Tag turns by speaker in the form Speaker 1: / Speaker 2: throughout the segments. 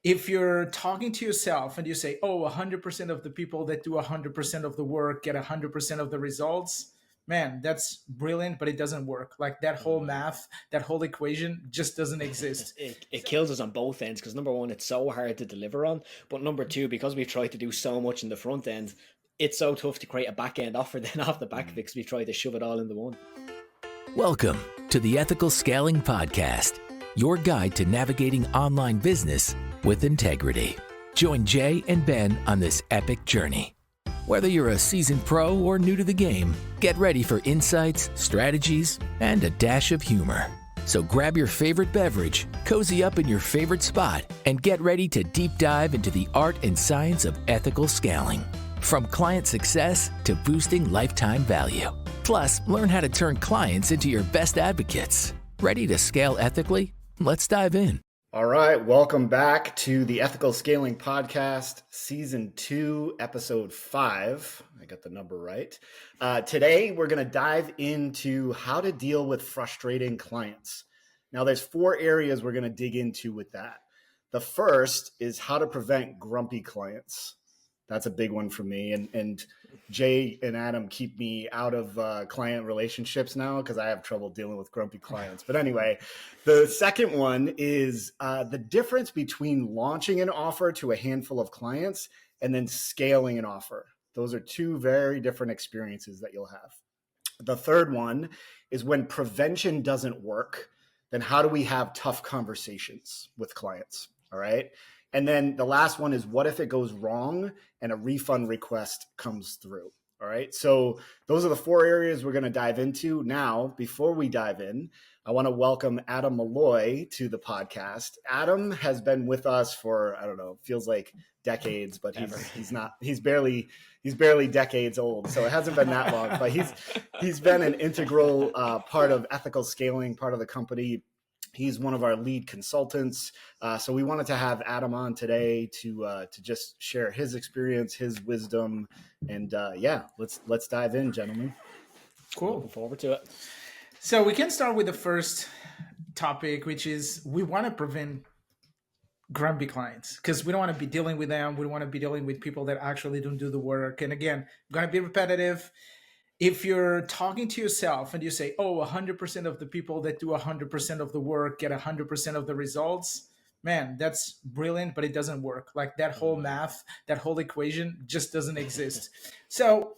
Speaker 1: if you're talking to yourself and you say, oh, 100% of the people that do 100% of the work get 100% of the results, man, that's brilliant, but it doesn't work. Like that whole math, that whole equation just doesn't exist.
Speaker 2: It kills us on both ends because number one, it's so hard to deliver on, but number two, because we've tried to do so much in the front end, it's so tough to create a back end offer then off the back because we try to shove it all into one.
Speaker 3: Welcome to the Ethical Scaling Podcast, your guide to navigating online business with integrity. Join Jay and Ben on this epic journey. Whether you're a seasoned pro or new to the game, get ready for insights, strategies, and a dash of humor. So grab your favorite beverage, cozy up in your favorite spot, and get ready to deep dive into the art and science of ethical scaling. From client success to boosting lifetime value. Plus, learn how to turn clients into your best advocates. Ready to scale ethically? Let's dive in.
Speaker 4: All right, welcome back to the Ethical Scaling Podcast, Season 2, Episode 5. I got the number right. Today, we're going to dive into how to deal with frustrating clients. Now, there's 4 areas we're going to dig into with that. The first is how to prevent grumpy clients. That's a big one for me. And Jay and Adam keep me out of client relationships now because I have trouble dealing with grumpy clients. But anyway, the second one is the difference between launching an offer to a handful of clients and then scaling an offer. Those are 2 very different experiences that you'll have. The third one is when prevention doesn't work, then how do we have tough conversations with clients? All right. And then the last one is what if it goes wrong and a refund request comes through? All right. So those are the 4 areas we're going to dive into. Now, before we dive in, I want to welcome Adam Molloy to the podcast. Adam has been with us for, I don't know, feels like decades, but he's barely decades old. So it hasn't been that long, but he's been an integral part of Ethical Scaling, part of the company. He's one of our lead consultants. So we wanted to have Adam on today to just share his experience, his wisdom. And let's dive in, gentlemen.
Speaker 1: Cool.
Speaker 2: Looking forward to it.
Speaker 1: So we can start with the first topic, which is we want to prevent grumpy clients because we don't want to be dealing with them. We don't want to be dealing with people that actually don't do the work. And again, I'm going to be repetitive. If you're talking to yourself and you say, oh, 100% of the people that do 100% of the work get 100% of the results, man, that's brilliant, but it doesn't work. Like that whole math, that whole equation just doesn't exist. So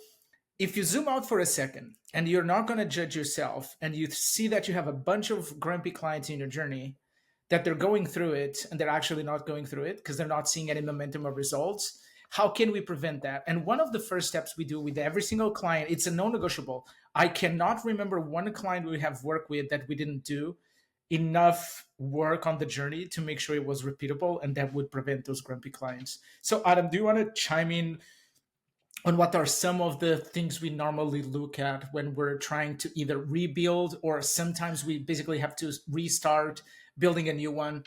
Speaker 1: if you zoom out for a second and you're not going to judge yourself and you see that you have a bunch of grumpy clients in your journey, that they're going through it and they're actually not going through it because they're not seeing any momentum or results, how can we prevent that? And one of the first steps we do with every single client, it's a non-negotiable. I cannot remember one client we have worked with that we didn't do enough work on the journey to make sure it was repeatable, and that would prevent those grumpy clients. So Adam, do you want to chime in on what are some of the things we normally look at when we're trying to either rebuild or sometimes we basically have to restart building a new one,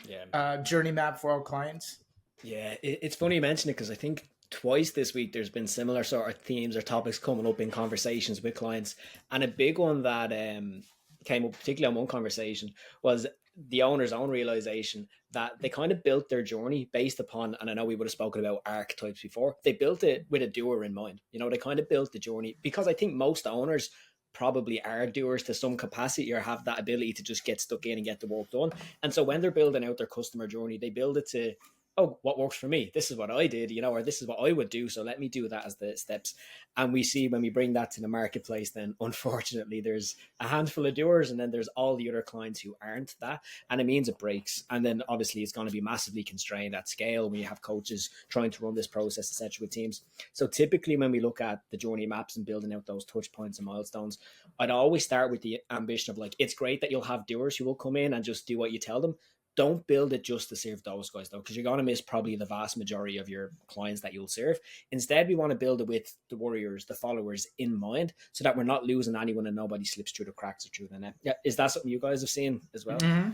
Speaker 1: journey map for our clients?
Speaker 2: Yeah, it's funny you mention it because I think twice this week there's been similar sort of themes or topics coming up in conversations with clients. And a big one that came up particularly on one conversation was the owner's own realization that they kind of built their journey based upon, and I know we would have spoken about archetypes before, they built it with a doer in mind. You know, they kind of built the journey because I think most owners probably are doers to some capacity or have that ability to just get stuck in and get the work done. And so when they're building out their customer journey, they build it to, oh, what works for me? This is what I did, or this is what I would do. So let me do that as the steps. And we see when we bring that to the marketplace, then unfortunately there's a handful of doers and then there's all the other clients who aren't that. And it means it breaks. And then obviously it's going to be massively constrained at scale when you have coaches trying to run this process, etc. with teams. So typically when we look at the journey maps and building out those touch points and milestones, I'd always start with the ambition of like, it's great that you'll have doers who will come in and just do what you tell them. Don't build it just to serve those guys though, because you're going to miss probably the vast majority of your clients that you'll serve. Instead, we want to build it with the warriors, the followers in mind, so that we're not losing anyone and nobody slips through the cracks or through the net. Yeah, is that something you guys have seen as well?
Speaker 1: Mm-hmm.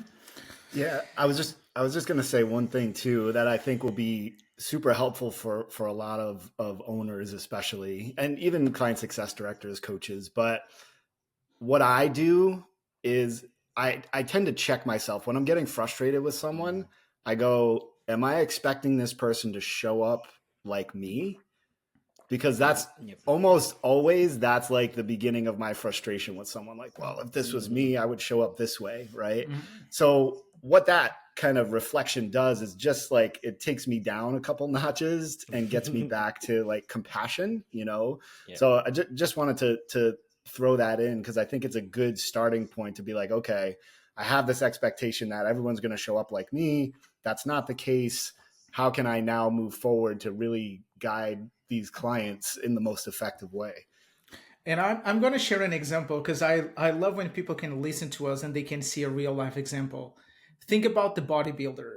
Speaker 4: Yeah, I was just going to say one thing too that I think will be super helpful for a lot of owners, especially, and even client success directors, coaches. But what I do is I tend to check myself when I'm getting frustrated with someone. I go am I expecting this person to show up like me? Because that's almost always, that's like the beginning of my frustration with someone. Like, well, if this was me, I would show up this way, right? So what that kind of reflection does is just like, it takes me down a couple notches and gets me back to like compassion, you know? So I just wanted to throw that in, because I think it's a good starting point to be like, okay, I have this expectation that everyone's going to show up like me. That's not the case. How can I now move forward to really guide these clients in the most effective way?
Speaker 1: And I'm going to share an example, because I love when people can listen to us and they can see a real life example. Think about the bodybuilder.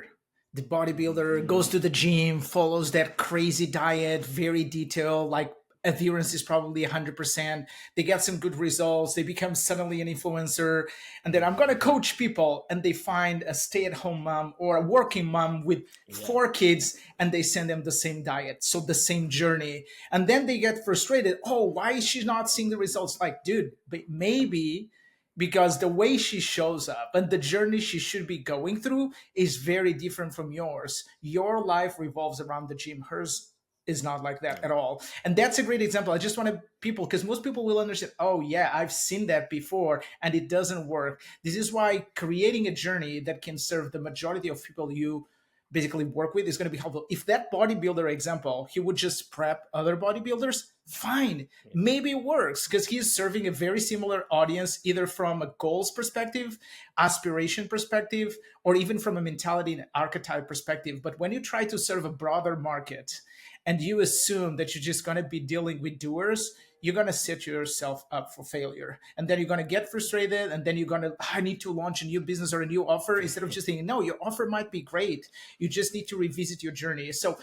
Speaker 1: The bodybuilder goes to the gym, follows that crazy diet, very detailed, like adherence is probably 100%. They get some good results. They become suddenly an influencer. And then I'm going to coach people, and they find a stay-at-home mom or a working mom with 4 kids, and they send them the same diet. So the same journey. And then they get frustrated. Oh, why is she not seeing the results? Like, dude, but maybe because the way she shows up and the journey she should be going through is very different from yours. Your life revolves around the gym. Hers is not like that at all. And that's a great example. I just wanted people, because most people will understand, oh yeah, I've seen that before and it doesn't work. This is why creating a journey that can serve the majority of people you basically work with is going to be helpful. If that bodybuilder example, he would just prep other bodybuilders, fine. Maybe it works because he's serving a very similar audience, either from a goals perspective, aspiration perspective, or even from a mentality and archetype perspective. But when you try to serve a broader market and you assume that you're just going to be dealing with doers, you're going to set yourself up for failure. And then you're going to get frustrated. And then you're going to, I need to launch a new business or a new offer, instead of just thinking, no, your offer might be great. You just need to revisit your journey. So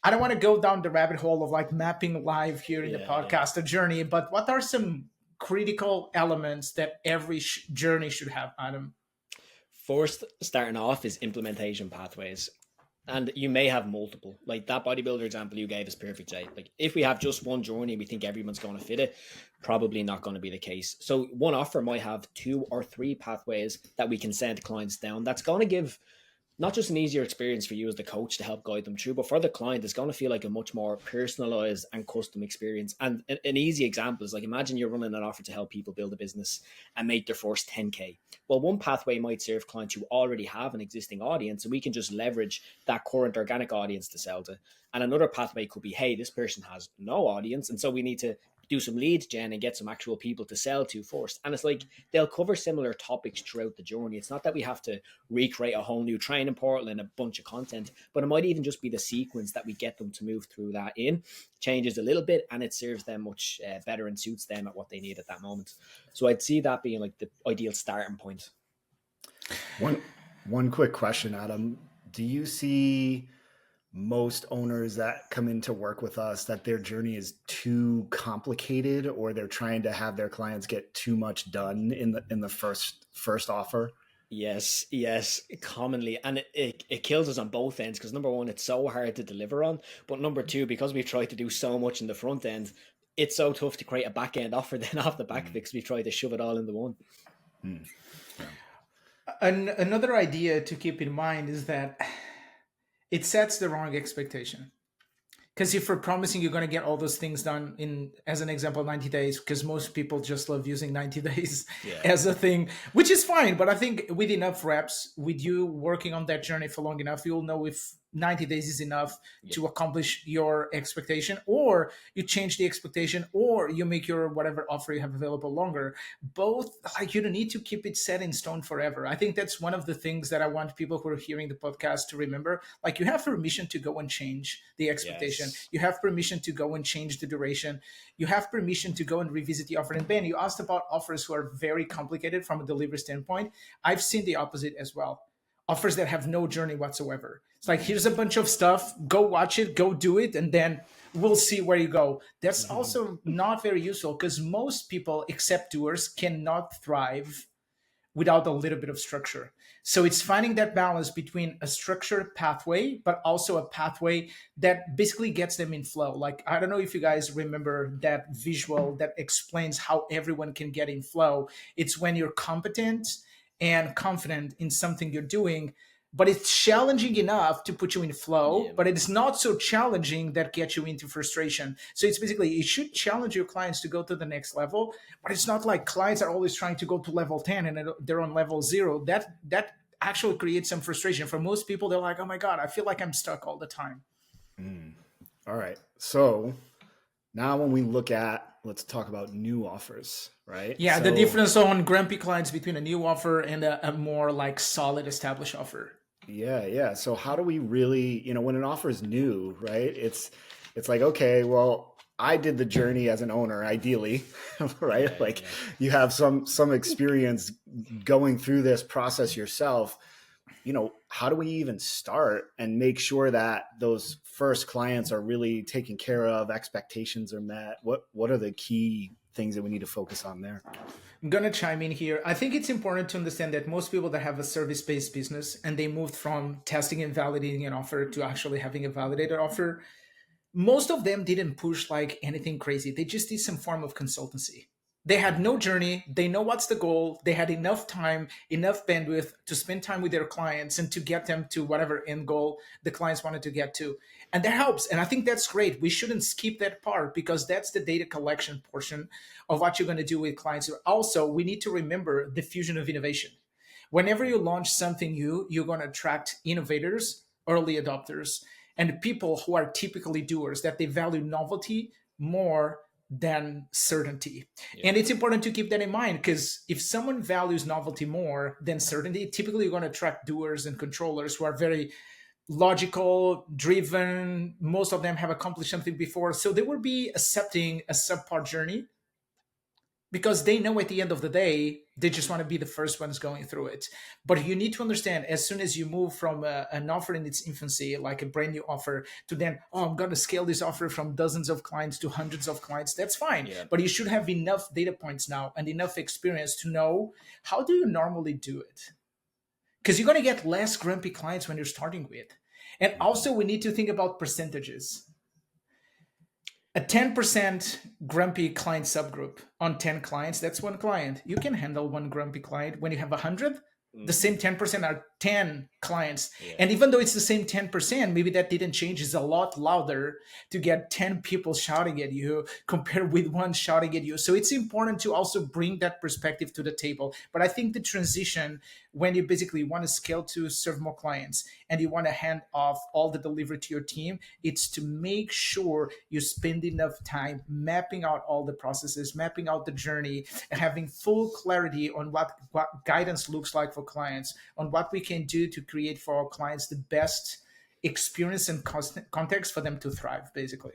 Speaker 1: I don't want to go down the rabbit hole of like mapping live here in the podcast, a journey, but what are some critical elements that every journey should have, Adam?
Speaker 2: First, starting off is implementation pathways. And you may have multiple. Like that bodybuilder example you gave is perfect, Jay. Like if we have just one journey, we think everyone's going to fit it, probably not going to be the case. So one offer might have 2 or 3 pathways that we can send clients down. That's going to give not just an easier experience for you as the coach to help guide them through, but for the client, it's going to feel like a much more personalized and custom experience. And an easy example is like, imagine you're running an offer to help people build a business and make their first 10K. Well, one pathway might serve clients who already have an existing audience, and we can just leverage that current organic audience to sell to. And another pathway could be, hey, this person has no audience, and so we need to do some lead gen and get some actual people to sell to first. And it's like they'll cover similar topics throughout the journey. It's not that we have to recreate a whole new training portal and a bunch of content, but it might even just be the sequence that we get them to move through that in, changes a little bit, and it serves them much better and suits them at what they need at that moment. So I'd see that being like the ideal starting point.
Speaker 4: One quick question, Adam. Do you see most owners that come in to work with us that their journey is too complicated, or they're trying to have their clients get too much done in the first offer?
Speaker 2: Yes, commonly. And it kills us on both ends, because number one, it's so hard to deliver on. But number two, because we've tried to do so much in the front end, it's so tough to create a back end offer then off the back because we've tried to shove it all into one.
Speaker 1: Another idea to keep in mind is that it sets the wrong expectation. Because if we're promising you're going to get all those things done in, as an example, 90 days, because most people just love using 90 days as a thing, which is fine. But I think with enough reps, with you working on that journey for long enough, you'll know if 90 days is enough to accomplish your expectation, or you change the expectation, or you make your whatever offer you have available longer. Both, like, you don't need to keep it set in stone forever. I think that's one of the things that I want people who are hearing the podcast to remember. Like, you have permission to go and change the expectation. You have permission to go and change the duration. You have permission to go and revisit the offer. And Ben, you asked about offers who are very complicated from a delivery standpoint. I've seen the opposite as well. Offers that have no journey whatsoever. It's like, here's a bunch of stuff, go watch it, go do it, and then we'll see where you go. That's also not very useful, because most people, except doers, cannot thrive without a little bit of structure. So it's finding that balance between a structured pathway, but also a pathway that basically gets them in flow. Like, I don't know if you guys remember that visual that explains how everyone can get in flow. It's when you're competent and confident in something you're doing, but it's challenging enough to put you in flow,
Speaker 2: Yeah.
Speaker 1: but it's not so challenging that gets you into frustration. So it's basically, it should challenge your clients to go to the next level, but it's not like clients are always trying to go to level 10 and they're on level 0. That actually creates some frustration. For most people, they're like, oh my God, I feel like I'm stuck all the time.
Speaker 4: All right. So now when we look at, let's talk about new offers, right?
Speaker 1: Yeah,
Speaker 4: so,
Speaker 1: the difference on grumpy clients between a new offer and a more like solid established offer.
Speaker 4: Yeah. So how do we really, when an offer is new, right? It's like, okay, well, I did the journey as an owner, ideally, right? You have some experience going through this process yourself. How do we even start and make sure that those first clients are really taken care of, expectations are met? What are the key things that we need to focus on there?
Speaker 1: I'm going to chime in here. I think it's important to understand that most people that have a service-based business and they moved from testing and validating an offer to actually having a validated offer, most of them didn't push like anything crazy. They just did some form of consultancy. They had no journey. They know what's the goal. They had enough time, enough bandwidth to spend time with their clients and to get them to whatever end goal the clients wanted to get to. And that helps. And I think that's great. We shouldn't skip that part because that's the data collection portion of what you're going to do with clients. Also, we need to remember the fusion of innovation. Whenever you launch something new, you're going to attract innovators, early adopters, and people who are typically doers, that they value novelty more than certainty. Yeah. And it's important to keep that in mind because if someone values novelty more than certainty, typically you're going to attract doers and controllers who are very logical, driven. Most of them have accomplished something before. So they will be accepting a subpar journey because they know at the end of the day, they just want to be the first ones going through it. But you need to understand, as soon as you move from an offer in its infancy, like a brand new offer, to then, I'm going to scale this offer from dozens of clients to hundreds of clients, that's fine. Yeah. But you should have enough data points now and enough experience to know, how do you normally do it? Because you're going to get less grumpy clients when you're starting with. And also, we need to think about percentages. A 10% grumpy client subgroup on 10 clients, that's one client. You can handle one grumpy client. When you have 100, the same 10% are 10 clients. Yeah. And even though it's the same 10%, maybe that didn't change. It's a lot louder to get 10 people shouting at you compared with one shouting at you. So it's important to also bring that perspective to the table. But I think the transition, when you basically want to scale to serve more clients and you want to hand off all the delivery to your team, it's to make sure you spend enough time mapping out all the processes, mapping out the journey, and having full clarity on what guidance looks like for clients, on what we can do to create for our clients the best experience and context for them to thrive, basically.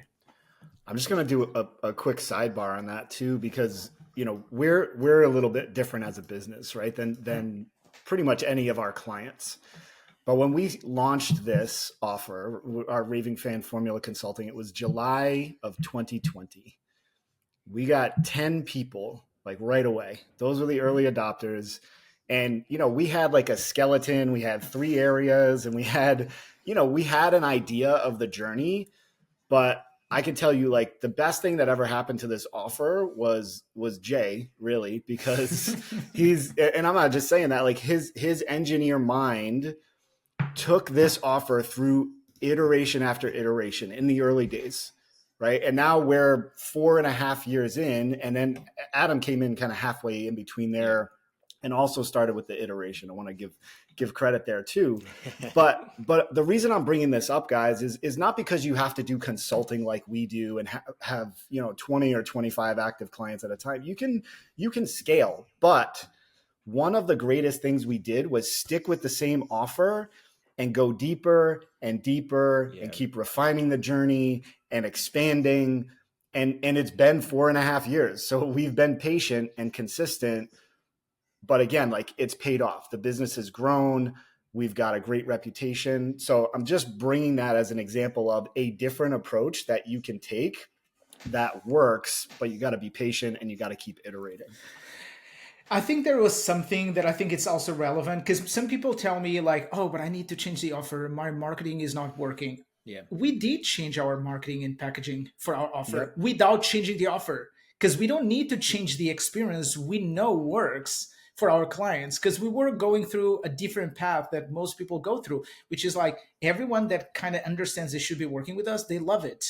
Speaker 4: I'm just going to do a quick sidebar on that too, because we're a little bit different as a business, right, than pretty much any of our clients. But when we launched this offer, our Raving Fan Formula Consulting, it was July of 2020. We got 10 people like right away. Those were the early adopters. And, we had like a skeleton, we had 3 areas, and we had an idea of the journey. But I can tell you, like, the best thing that ever happened to this offer was Jay, really, because and I'm not just saying that, like his engineer mind took this offer through iteration after iteration in the early days. Right. And now we're 4.5 years in, and then Adam came in kind of halfway in between there and also started with the iteration. I want to give credit there too. But the reason I'm bringing this up, guys, is not because you have to do consulting like we do and have 20 or 25 active clients at a time. You can scale. But one of the greatest things we did was stick with the same offer and go deeper and deeper and keep refining the journey and expanding. And it's been 4.5 years. So we've been patient and consistent. But again, like, it's paid off. The business has grown. We've got a great reputation. So I'm just bringing that as an example of a different approach that you can take that works, but you got to be patient and you got to keep iterating.
Speaker 1: I think there was something that I think it's also relevant, because some people tell me like, oh, but I need to change the offer. My marketing is not working. Yeah, we did change our marketing and packaging for our offer without changing the offer, because we don't need to change the experience we know works for our clients, because we were going through a different path that most people go through, which is like everyone that kind of understands they should be working with us, they love it.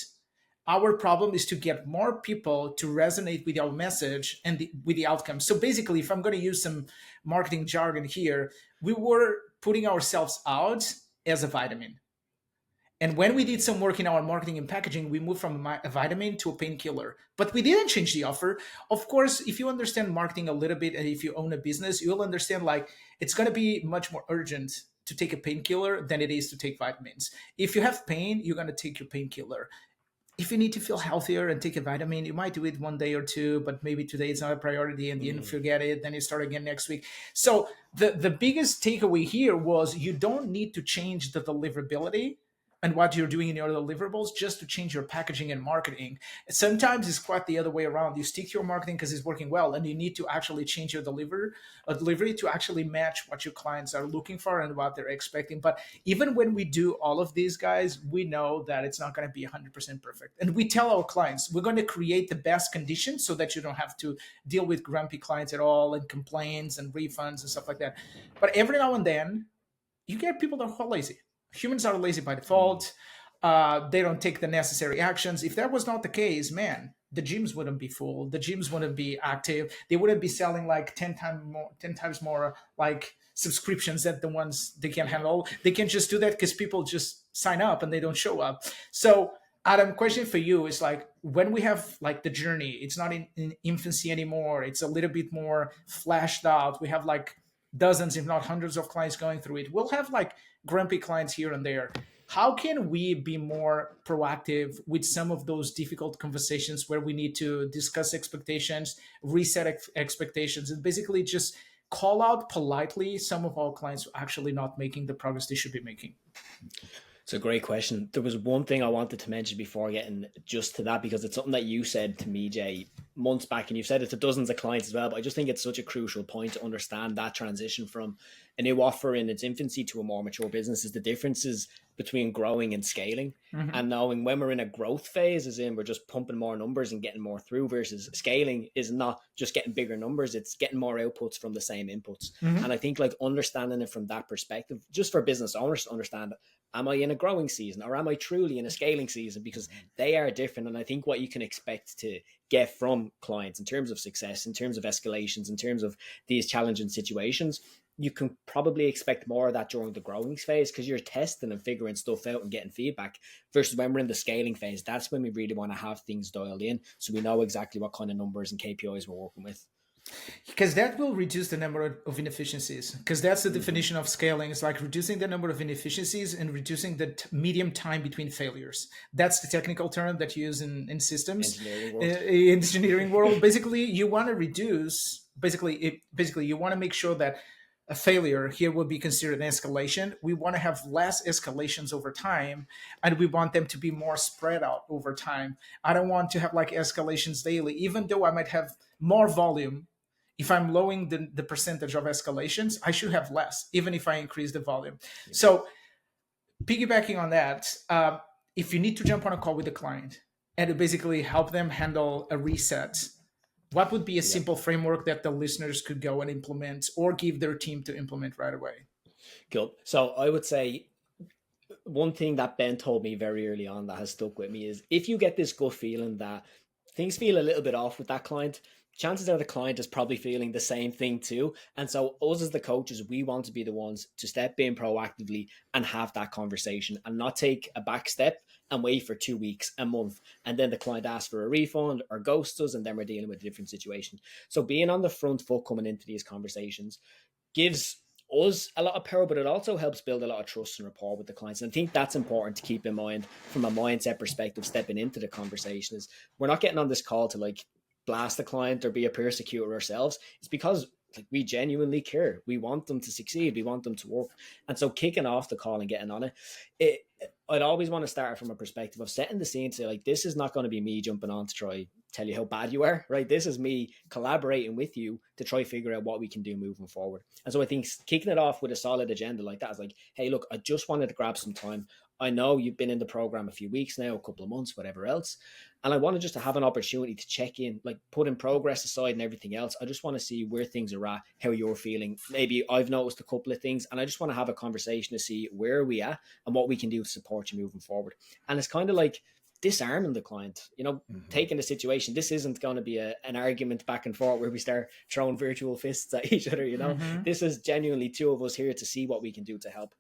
Speaker 1: Our problem is to get more people to resonate with our message and with the outcome. So basically, if I'm going to use some marketing jargon here, we were putting ourselves out as a vitamin. And when we did some work in our marketing and packaging, we moved from a vitamin to a painkiller. But we didn't change the offer. Of course, if you understand marketing a little bit and if you own a business, you'll understand like it's going to be much more urgent to take a painkiller than it is to take vitamins. If you have pain, you're going to take your painkiller. If you need to feel healthier and take a vitamin, you might do it one day or two, but maybe today it's not a priority and you forget it, then you start again next week. So the biggest takeaway here was you don't need to change the deliverability and what you're doing in your deliverables just to change your packaging and marketing. Sometimes it's quite the other way around. You stick to your marketing because it's working well, and you need to actually change your delivery to actually match what your clients are looking for and what they're expecting. But even when we do all of these, guys, we know that it's not going to be 100% perfect. And we tell our clients, we're going to create the best conditions so that you don't have to deal with grumpy clients at all and complaints and refunds and stuff like that. But every now and then, you get people that are lazy. Humans are lazy by default. They don't take the necessary actions. If that was not the case, man, the gyms wouldn't be full. The gyms wouldn't be active. They wouldn't be selling like 10 times more like subscriptions than the ones they can handle. They can just do that because people just sign up and they don't show up. So Adam, question for you is like, when we have like the journey, it's not in infancy anymore. It's a little bit more flashed out. We have like dozens, if not hundreds of clients going through it. We'll have like grumpy clients here and there. How can we be more proactive with some of those difficult conversations where we need to discuss expectations, reset expectations, and basically just call out politely some of our clients who are actually not making the progress they should be making?
Speaker 2: It's a great question. There was one thing I wanted to mention before getting just to that, because it's something that you said to me, Jay, months back, and you've said it to dozens of clients as well, but I just think it's such a crucial point to understand that transition from a new offer in its infancy to a more mature business is the differences between growing and scaling. And knowing when we're in a growth phase, as in we're just pumping more numbers and getting more through, versus scaling is not just getting bigger numbers, it's getting more outputs from the same inputs. And I think like understanding it from that perspective, just for business owners to understand, am I in a growing season or am I truly in a scaling season? Because they are different. And I think what you can expect to get from clients in terms of success, in terms of escalations, in terms of these challenging situations, you can probably expect more of that during the growing phase, because you're testing and figuring stuff out and getting feedback, versus when we're in the scaling phase. That's when we really want to have things dialed in, so we know exactly what kind of numbers and KPIs we're working with.
Speaker 1: Because that will reduce the number of inefficiencies, because that's the definition of scaling. It's like reducing the number of inefficiencies and reducing the medium time between failures. That's the technical term that you use in systems engineering world. Basically, you want to reduce, you want to make sure that a failure here would be considered an escalation. We want to have less escalations over time, and we want them to be more spread out over time. I don't want to have like escalations daily, even though I might have more volume. If I'm lowering the percentage of escalations, I should have less, even if I increase the volume. So piggybacking on that, if you need to jump on a call with the client and to basically help them handle a reset, what would be a simple framework that the listeners could go and implement or give their team to implement right away?
Speaker 2: Cool. So I would say one thing that Ben told me very early on that has stuck with me is, if you get this gut feeling that things feel a little bit off with that client, chances are the client is probably feeling the same thing too. And so us as the coaches, we want to be the ones to step in proactively and have that conversation, and not take a back step and wait for 2 weeks, a month, and then the client asks for a refund or ghosts us, and then we're dealing with a different situation. So being on the front foot coming into these conversations gives us a lot of power, but it also helps build a lot of trust and rapport with the clients. And I think that's important to keep in mind from a mindset perspective, stepping into the conversation, is we're not getting on this call to like blast the client or be a persecutor ourselves. It's because like we genuinely care. We want them to succeed. We want them to work. And so kicking off the call and getting on it, I'd always want to start from a perspective of setting the scene, to like, this is not going to be me jumping on to try tell you how bad you are, right? This is me collaborating with you to try figure out what we can do moving forward. And so I think kicking it off with a solid agenda like that is like, hey, look, I just wanted to grab some time. I know you've been in the program a few weeks now, a couple of months, whatever else. And I wanted just to have an opportunity to check in, like put in progress aside and everything else. I just want to see where things are at, how you're feeling. Maybe I've noticed a couple of things, and I just want to have a conversation to see where are we at and what we can do to support you moving forward. And it's kind of like disarming the client, taking the situation. This isn't going to be an argument back and forth where we start throwing virtual fists at each other. This is genuinely two of us here to see what we can do to help.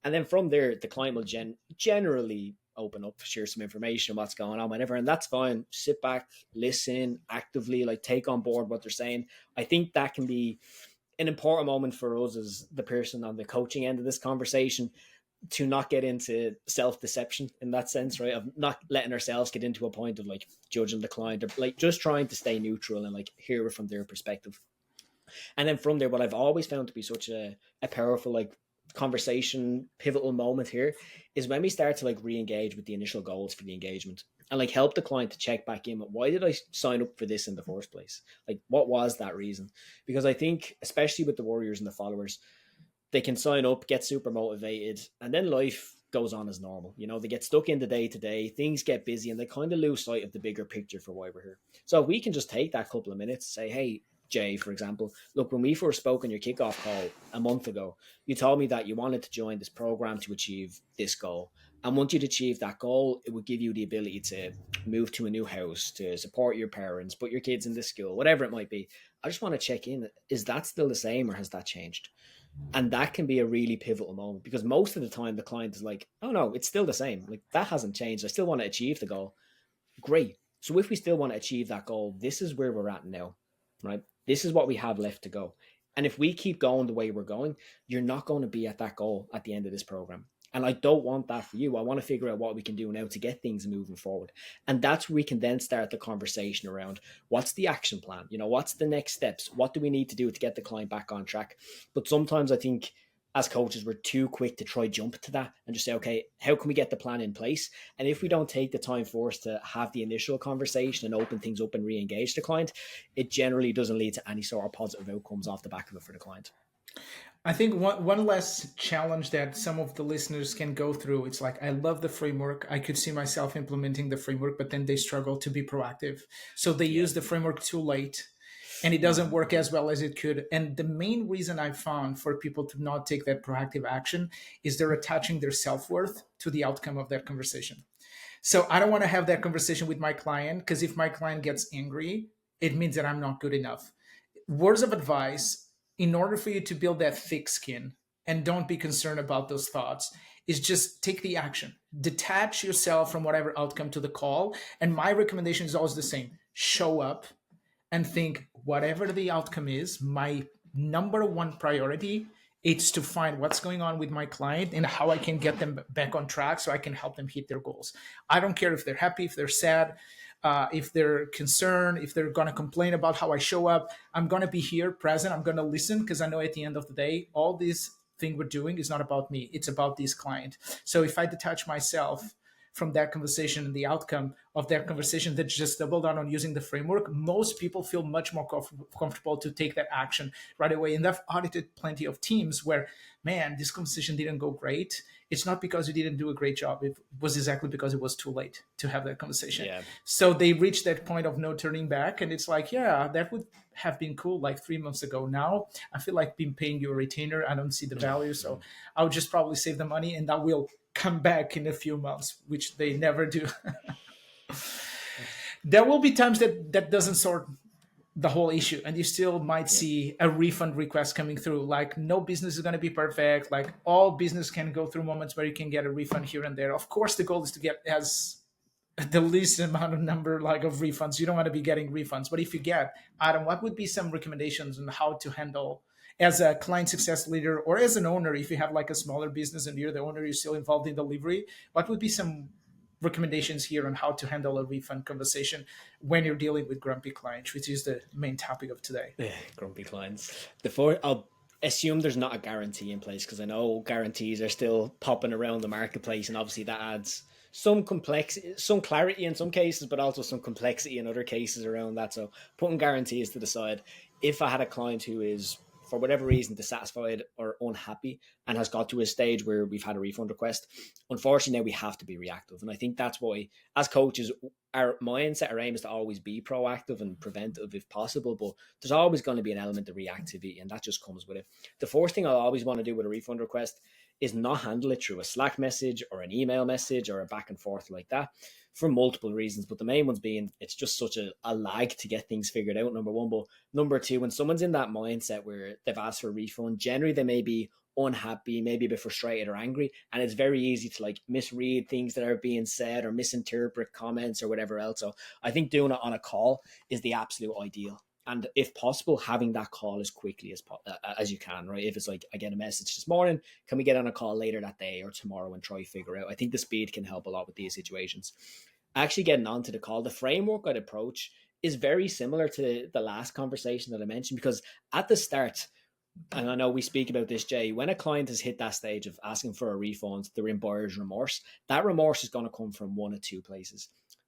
Speaker 2: And then from there, the client will generally open up, share some information, what's going on, whatever. And that's fine. Sit back, listen actively, like take on board what they're saying. I think that can be an important moment for us as the person on the coaching end of this conversation, to not get into self-deception in that sense, right? Of not letting ourselves get into a point of like judging the client, or like just trying to stay neutral and like hear it from their perspective. And then from there, what I've always found to be such a powerful like conversation pivotal moment here is when we start to like re-engage with the initial goals for the engagement and like help the client to check back in. Why did I sign up for this in the first place? Like, what was that reason? Because I think, especially with the warriors and the followers, they can sign up, get super motivated, and then life goes on as normal. They get stuck in the day to day, things get busy, and they kind of lose sight of the bigger picture for why we're here. So if we can just take that couple of minutes, say, hey, Jay, for example, look, when we first spoke on your kickoff call a month ago, you told me that you wanted to join this program to achieve this goal. And once you'd achieve that goal, it would give you the ability to move to a new house, to support your parents, put your kids in this school, whatever it might be. I just want to check in. Is that still the same, or has that changed? And that can be a really pivotal moment, because most of the time the client is like, oh no, it's still the same. Like, that hasn't changed. I still want to achieve the goal. Great. So if we still want to achieve that goal, this is where we're at now, right? This is what we have left to go. And if we keep going the way we're going, you're not going to be at that goal at the end of this program. And I don't want that for you. I want to figure out what we can do now to get things moving forward. And that's where we can then start the conversation around what's the action plan? What's the next steps? What do we need to do to get the client back on track? But sometimes I think as coaches, we're too quick to try jump to that and just say, okay, how can we get the plan in place? And if we don't take the time for us to have the initial conversation and open things up and re-engage the client, it generally doesn't lead to any sort of positive outcomes off the back of it for the client.
Speaker 1: I think one last challenge that some of the listeners can go through, it's like, I love the framework. I could see myself implementing the framework, but then they struggle to be proactive. So they use the framework too late, and it doesn't work as well as it could. And the main reason I found for people to not take that proactive action is they're attaching their self-worth to the outcome of that conversation. So I don't want to have that conversation with my client, because if my client gets angry, it means that I'm not good enough. Words of advice, in order for you to build that thick skin and don't be concerned about those thoughts, is just take the action. Detach yourself from whatever outcome to the call. And my recommendation is always the same. Show up and think, whatever the outcome is, my number one priority is to find what's going on with my client and how I can get them back on track so I can help them hit their goals. I don't care if they're happy, if they're sad, if they're concerned, if they're going to complain about how I show up. I'm going to be here present. I'm going to listen, because I know at the end of the day, all this thing we're doing is not about me. It's about this client. So if I detach myself from that conversation and the outcome of that conversation, that just double down on using the framework, most people feel much more comfortable to take that action right away. And I've audited plenty of teams where, man, this conversation didn't go great. It's not because you didn't do a great job. It was exactly because it was too late to have that conversation. Yeah. So they reached that point of no turning back. And it's like, yeah, that would have been cool like 3 months ago. Now I feel like been paying you a retainer. I don't see the value. So I'll just probably save the money, and that will come back in a few months, which they never do. There will be times that doesn't sort the whole issue, and you still might see a refund request coming through. Like, no business is going to be perfect. Like, all business can go through moments where you can get a refund here and there. Of course, the goal is to get as the least amount of number like of refunds. You don't want to be getting refunds, but if you get, Adam, what would be some recommendations on how to handle, as a client success leader or as an owner, if you have like a smaller business and you're the owner, you're still involved in delivery, what would be some recommendations here on how to handle a refund conversation when you're dealing with grumpy clients, which is the main topic of today?
Speaker 2: Grumpy clients. I'll assume there's not a guarantee in place, because I know guarantees are still popping around the marketplace, and obviously that adds some clarity in some cases, but also some complexity in other cases around that. So putting guarantees to the side, if I had a client who is for whatever reason dissatisfied or unhappy and has got to a stage where we've had a refund request, unfortunately now we have to be reactive. And I think that's why, as coaches, our mindset, our aim is to always be proactive and preventive if possible, but there's always going to be an element of reactivity, and that just comes with it. The first thing I'll always want to do with a refund request is not handle it through a Slack message or an email message or a back and forth like that, for multiple reasons. But the main ones being it's just such a lag to get things figured out, number one. But number two, when someone's in that mindset where they've asked for a refund, generally they may be unhappy, maybe a bit frustrated or angry, and it's very easy to like misread things that are being said or misinterpret comments or whatever else. So I think doing it on a call is the absolute ideal. And if possible, having that call as quickly as you can, right? If it's like, I get a message this morning, can we get on a call later that day or tomorrow and try figure out? I think the speed can help a lot with these situations. Actually getting onto the call, the framework I'd approach is very similar to the last conversation that I mentioned, because at the start, and I know we speak about this, Jay, when a client has hit that stage of asking for a refund, they're in buyer's remorse. That remorse is going to come from one of two places.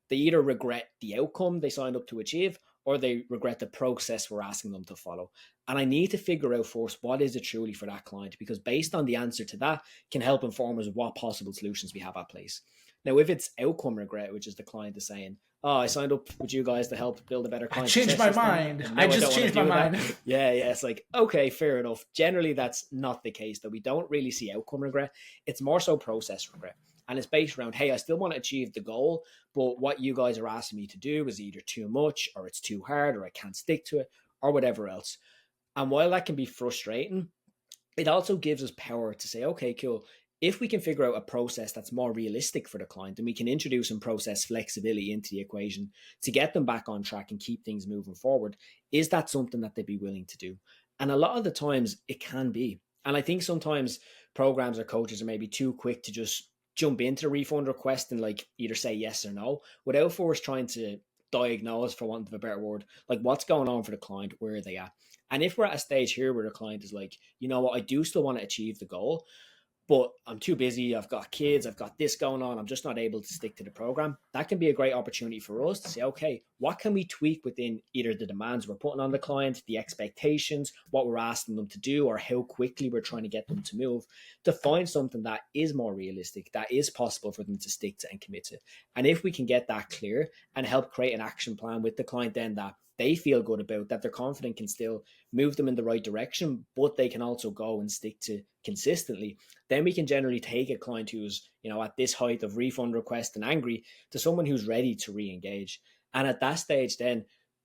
Speaker 2: They either regret the outcome they signed up to achieve, or they regret the process we're asking them to follow. And I need to figure out first, what is it truly for that client? Because based on the answer to that can help inform us what possible solutions we have at place. Now, if it's outcome regret, which is the client is saying, oh, I signed up with you guys to help build a better client.
Speaker 1: I changed my mind. I just changed my mind.
Speaker 2: Yeah, it's like, okay, fair enough. Generally, that's not the case, that we don't really see outcome regret. It's more so process regret. And it's based around, hey, I still want to achieve the goal, but what you guys are asking me to do is either too much, or it's too hard, or I can't stick to it, or whatever else. And while that can be frustrating, it also gives us power to say, okay, cool. If we can figure out a process that's more realistic for the client, and we can introduce and process flexibility into the equation to get them back on track and keep things moving forward, is that something that they'd be willing to do? And a lot of the times it can be. And I think sometimes programs or coaches are maybe too quick to just jump into the refund request and like either say yes or no, without first trying to diagnose, for want of a better word, like what's going on for the client, where are they at? And if we're at a stage here where the client is like, you know what, I do still want to achieve the goal, but I'm too busy, I've got kids, I've got this going on, I'm just not able to stick to the program, that can be a great opportunity for us to say, okay, what can we tweak within either the demands we're putting on the client, the expectations, what we're asking them to do, or how quickly we're trying to get them to move, to find something that is more realistic, that is possible for them to stick to and commit to. And if we can get that clear and help create an action plan with the client then that they feel good about, that they're confident can still move them in the right direction, but they can also go and stick to consistently, then we can generally take a client who's, you know, at this height of refund request and angry to someone who's ready to re-engage. And at that stage, then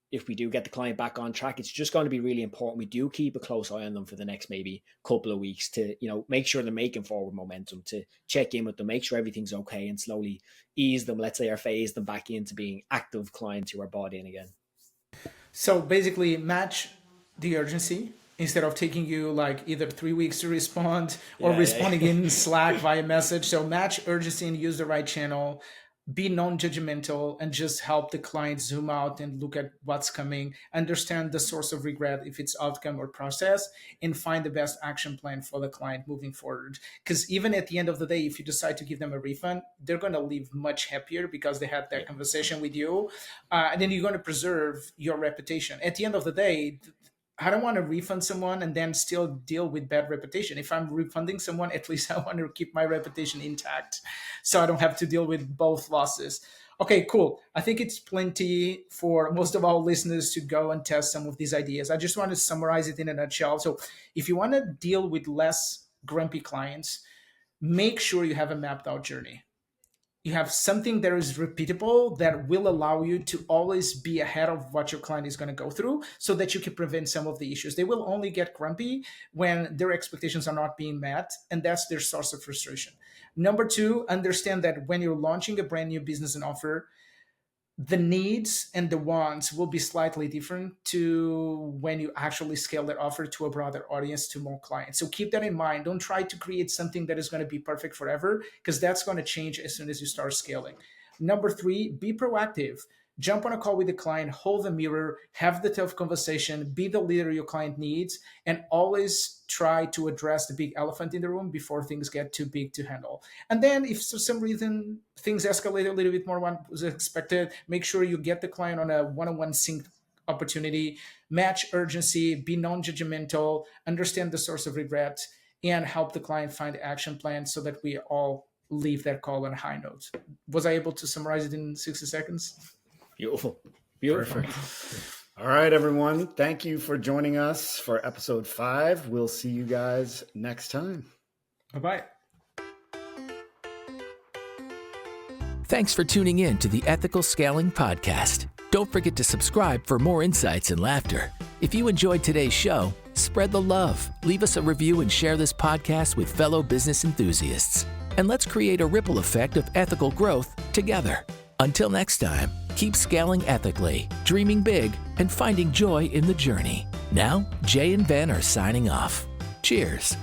Speaker 2: if we do get the client back on track, it's just going to be really important we do keep a close eye on them for the next maybe couple of weeks to, you know, make sure they're making forward momentum, to check in with them, make sure everything's okay, and slowly ease them, let's say, or phase them back into being active clients who are bought in again.
Speaker 1: So basically match the urgency instead of taking you like either 3 weeks to respond or responding in Slack via message. So match urgency and use the right channel, be non-judgmental, and just help the client zoom out and look at what's coming, understand the source of regret, if it's outcome or process, and find the best action plan for the client moving forward. Because even at the end of the day, if you decide to give them a refund, they're going to leave much happier because they had that conversation with you. And then you're going to preserve your reputation. At the end of the day, I don't want to refund someone and then still deal with bad reputation. If I'm refunding someone, at least I want to keep my reputation intact so I don't have to deal with both losses. Okay, cool. I think it's plenty for most of our listeners to go and test some of these ideas. I just want to summarize it in a nutshell. So if you want to deal with less grumpy clients, make sure you have a mapped out journey. You have something that is repeatable that will allow you to always be ahead of what your client is going to go through so that you can prevent some of the issues. They will only get grumpy when their expectations are not being met, and that's their source of frustration. Number two, understand that when you're launching a brand new business and offer, the needs and the wants will be slightly different to when you actually scale that offer to a broader audience, to more clients. So keep that in mind. Don't try to create something that is going to be perfect forever, because that's going to change as soon as you start scaling. Number three, be proactive. Jump on a call with the client, hold the mirror, have the tough conversation, be the leader your client needs, and always try to address the big elephant in the room before things get too big to handle. And then if for some reason things escalate a little bit more than was expected, make sure you get the client on a one-on-one sync opportunity, match urgency, be non-judgmental, understand the source of regret, and help the client find action plans so that we all leave that call on a high note. Was I able to summarize it in 60 seconds?
Speaker 2: Beautiful.
Speaker 4: All right, everyone. Thank you for joining us for episode 5. We'll see you guys next time.
Speaker 1: Bye-bye.
Speaker 3: Thanks for tuning in to the Ethical Scaling Podcast. Don't forget to subscribe for more insights and laughter. If you enjoyed today's show, spread the love, leave us a review, and share this podcast with fellow business enthusiasts. And let's create a ripple effect of ethical growth together. Until next time, keep scaling ethically, dreaming big, and finding joy in the journey. Now, Jay and Ben are signing off. Cheers.